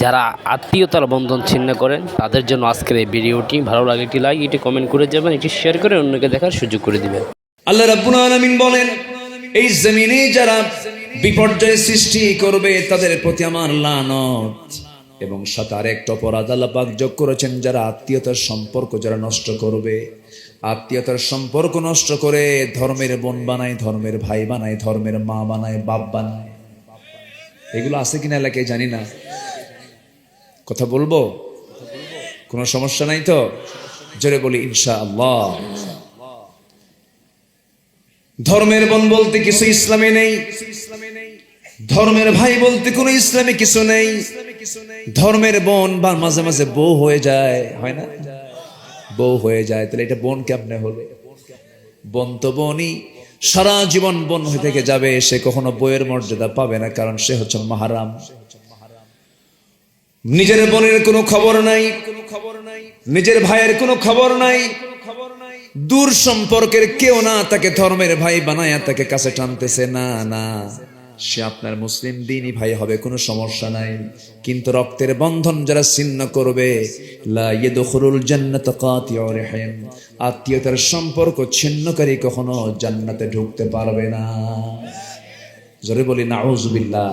যারা আত্মীয়তার বন্ধন ছিন্ন করেন তাদের জন্য আজকের এই ভিডিওটি। ভালো লাগলে একটি লাইক, এটি কমেন্ট করে যাবেন, এটি শেয়ার করে অন্যকে দেখার সুযোগ করে দিবেন। আল্লাহ রাব্বুল আলামিন বলেন, এই জমিনে যারা বিপর্যয় সৃষ্টি করবে তাদের প্রতি আমার লানত। এবং সাথে আরেকটা অপরাধ আল্লাহ পাক যোগ করেছেন, যারা আত্মীয়তার সম্পর্ক যারা নষ্ট করবে, আত্মীয়তার সম্পর্ক নষ্ট করে ধর্মের বোন বানায়, ধর্মের ভাই বানায়, ধর্মের মা বানায়, বাপ বানায়। এগুলো আছে কিনা এলাকায় জানি না, কথা বলবো, কোনো সমস্যা নাই তো? জোরে বলি ইনশাআল্লাহ। ধর্মের বোন বলতে কিছু ইসলামে নেই, ধর্মের ভাই বলতে কোনো ইসলামে কিছু নেই। ধর্মের বোন বা মাঝে মাঝে বউ হয়ে যায়, হয় না? বউ হয়ে যায়, তাহলে এটা বোন কেমনে হলো? বোন তো বোনই, সারা জীবন বোন হয়ে থেকে যাবে, সে কখনো বইয়ের মর্যাদা পাবে না, কারণ সে হচ্ছে মাহারাম। নিজের বোনের কোনো খবর নাই, নিজের ভাইয়ের কোনো খবর নাই, দূর সম্পর্কের কেউ না তাকে ধর্মের ভাই বানায়া তাকে কাছে টানতেছে, না না, সে আপনার মুসলিম দিনই ভাই হবে, কোনো সমস্যা নাই। কিন্তু রক্তের বন্ধন যারা ছিন্ন করবে, লা ইয়াদখুলুল জান্নাতা কাতিউ রাহিম, আত্মীয়তার সম্পর্ক ছিন্নকারী কখনো জান্নাতে ঢুকতে পারবে না। জোরে বলি নাউযুবিল্লাহ।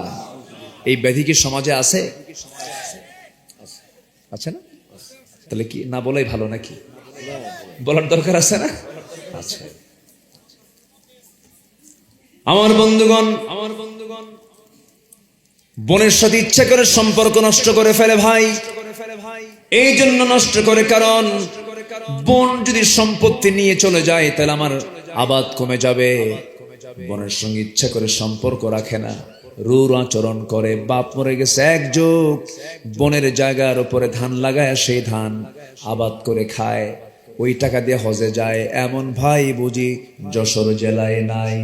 এই ব্যাধি কি সমাজে আছে? আছে না? তাহলে কি না বলাই ভালো নাকি? বলার দরকার আছে না? আচ্ছা আমার বন্ধুগণ, বোনের সাথে ইচ্ছা করে সম্পর্ক নষ্ট করে ফেলে ভাই। এই জন্য নষ্ট করে, কারণ বোন যদি সম্পত্তি নিয়ে চলে যায় তাহলে আমার আবাদ কমে যাবে। বোনের সঙ্গে ইচ্ছা করে সম্পর্ক রাখে না, রূঢ় আচরণ করে। বাপ মরে গেছে এক যুগ, বোনের জায়গার উপরে ধান লাগায় সেই ধান আবাদ করে খায়, ওই টাকা দিয়ে হজে যায়। এমন ভাই বুঝি যশোর জেলায় নাই?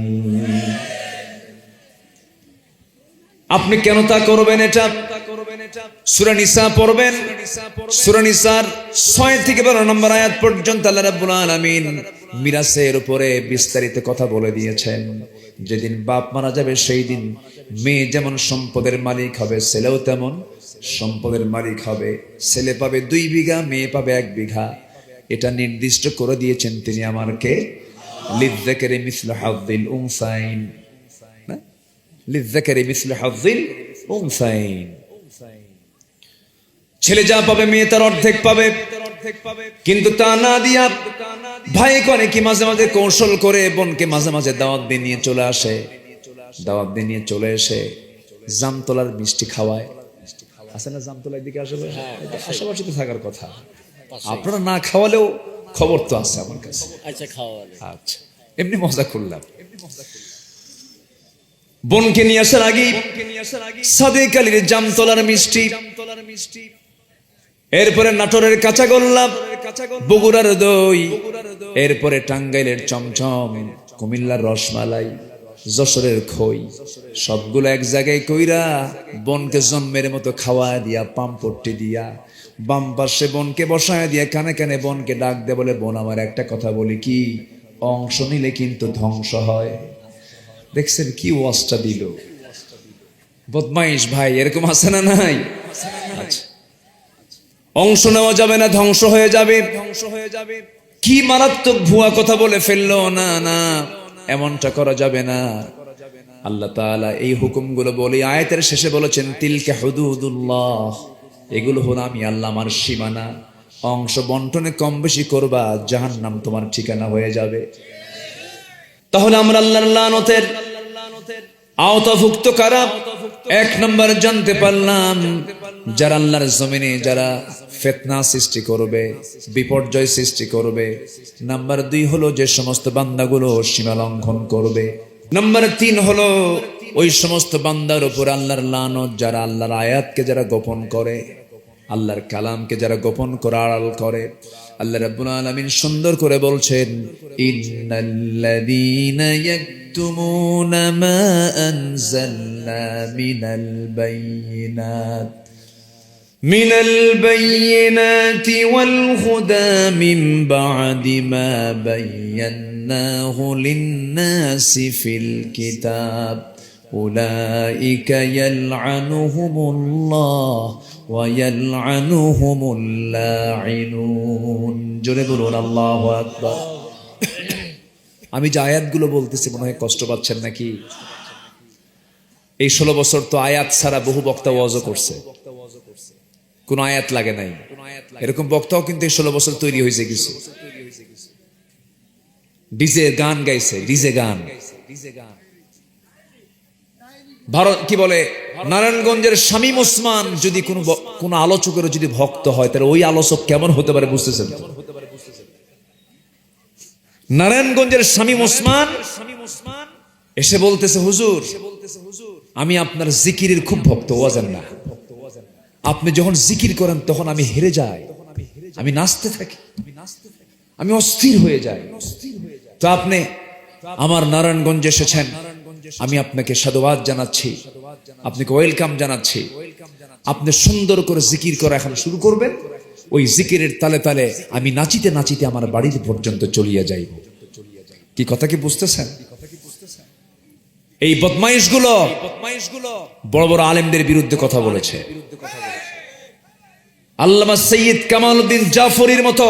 আপনি কেন তা করবেন? এটা সূরা নিসা পড়বেন, সূরা নিসার 6 থেকে 12 নম্বর আয়াত পর্যন্ত আল্লাহ রাব্বুল আলামিন মিরাসের উপরে বিস্তারিত কথা বলে দিয়েছেন। যেদিন বাপ মারা যাবে সেই দিন মেয়ে যেমন সম্পদের মালিক হবে, ছেলেও তেমন সম্পদের মালিক হবে। ছেলে পাবে 2 বিঘা, মেয়ে পাবে 1 বিঘা। এটা নির্দিষ্ট করে দিয়েছেন তিনি আমারকে, লিযযাকারি মিসলু হাযযিল উনসাইন, লিযযাকারি মিসলু হাযযিল উনসাইন। ছেলে যা পাবে মেয়ে তার অর্ধেক পাবে। কিন্তু তা না দিয়া ভাই করে কি মাঝে মাঝে কৌশল করে বোনকে মাঝে মাঝে দাওয়াত দিয়ে নিয়ে চলে আসে, দাওয়াত দিয়ে নিয়ে চলে এসে জামতলার মিষ্টি খাওয়ায়। আছে না জামতলার দিকে? আসলে আশেপাশে তো থাকার কথা, আপনারা না খাওয়ালেও খবর তো আছে আমার কাছে। আচ্ছা, এমনি মজা করলাম। বোনকে নিয়ে আসার আগে সাদেক আলীর জামতলার মিষ্টি, এরপরে নাটোরের কাঁচাগোল্লা, বগুড়ার দই, এরপরে টাঙ্গাইলের চমচম, কুমিল্লার রসমালাই, যশোরের খই, সবগুলো এক জায়গায় কইরা বোনকে জন্মের মতো খাওয়া দিয়া, পাম্পট্টি দিয়া, বাম পাশে বোনকে বসায় দিয়া কানে কানে বোনকে ডাক দে, বলে বোন আমার একটা কথা বলি কি, অংশ নিলে কিন্তু ধ্বংস হয়। দেখছেন কি ওয়াজটা দিল? বদমাইশ ভাই, এরকম আছে না নাই? আচ্ছা, অংশ নেওয়া যাবে না, ধ্বংস হয়ে যাবে। কি মারাত্মক ভুয়া কথা বলে ফেললো! না না, এমনটা করা যাবে না। আল্লাহ তাআলা এই হুকুমগুলো বলে আয়াতের শেষে বলেছেন, তিলকা হুদুদুল্লাহ, এগুলো হলো আমি আল্লাহ আমার সীমানা। অংশ বন্টনে কম বেশি করবা, জাহান্নাম তোমার ঠিকানা হয়ে যাবে। তাহলে আমরা আল্লাহর লানতের আওতাভুক্ত কারা? 1 নম্বর জানতে পারলাম, যারা আল্লাহর জমিনে যারা ফিতনা সৃষ্টি করবে, বিপর্যয় সৃষ্টি করবে। নাম্বার 2 হলো যে সমস্ত বান্দাগুলো সীমা লঙ্ঘন করবে। নাম্বার 3 হলো ওই সমস্ত বান্দার উপর আল্লাহর লানত, যারা আল্লাহর আয়াতকে যারা গোপন করে, আল্লাহর কালামকে যারা গোপন করে, আড়াল করে। আল্লাহ রাব্বুল আলামিন সুন্দর করে বলছেন, ইন্নাল্লাযীনা ইয়াকতুমুনা মা আনজালনা মিনাল বায়িনাতি ওয়াল হুদা মিন বা'দি মা বায়্যানাহু লিন-নাসি ফিল কিতাব উলাইকা ইয়ালআনুহুমুল্লাহ ওয়া ইয়ালআনুহুমুল লাঈনুন। জোরে বলুন আল্লাহু আকবার। আমি যে আয়াতগুলো বলতেছি মনে হয় কষ্ট পাচ্ছেন নাকি? এই 16 বছর তো আয়াত ছাড়া বহু বক্তা ওয়াজও করছে, কোন আয়াত লাগে নাই। এরকম বক্তাও কিন্তু এই 16 বছর তৈরি হয়েছে কিছু। ডিজে গান গাইছে, ডিজে গান। ভারত কি বলে, নারায়ণগঞ্জের শামীম ওসমান যদি কোন আলোচকের যদি ভক্ত হয় তাহলে ওই আলোচক কেমন হতে পারে বুঝতেছেন? নারায়ণগঞ্জের শামীম ওসমান এসে বলতেছে, হুজুর আমি আপনার জিকিরের খুব ভক্ত, ওয়াজেন না। আপনি যখন জিকির করেন তখন আমি হেরে যাই, আমি নাচতে থাকি, আমি অস্থির হয়ে যাই। তো আপনি আমার নারায়ণগঞ্জে এসেছেন, আমি আপনাকে সাধুবাদ জানাচ্ছি, আপনাকে ওয়েলকাম জানাচ্ছি। আপনি সুন্দর করে জিকির করা এখন শুরু করবেন, ওই জিকিরের তালে তালে আমি নাচিতে নাচিতে আমার বাড়ির পর্যন্ত চলিয়া যাইব। কি কথা কি বুঝতেছেন? এই বদমাইশগুলো বড় বড় আলেমদের বিরুদ্ধে কথা বলেছে। আল্লামা সৈয়দ কামাল উদ্দিন জাফরির মতো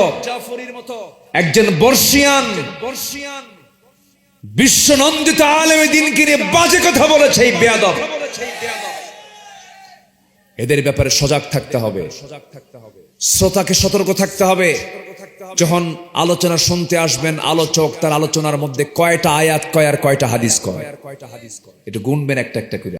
একজন বর্ষিয়ান বিশ্বনন্দিত আলেমে দ্বীনকে নিয়ে বাজে কথা বলেছে এই বেয়াদব। এদের ব্যাপারে সজাগ থাকতে হবে, শ্রোতাকে সতর্ক থাকতে হবে। যখন আলোচনা শুনতে আসবেন, আলোচক তার আলোচনার মধ্যে কয়টা আয়াত কয় আর কয়টা হাদিস কয়, একটু গুনবেন একটা একটা করে।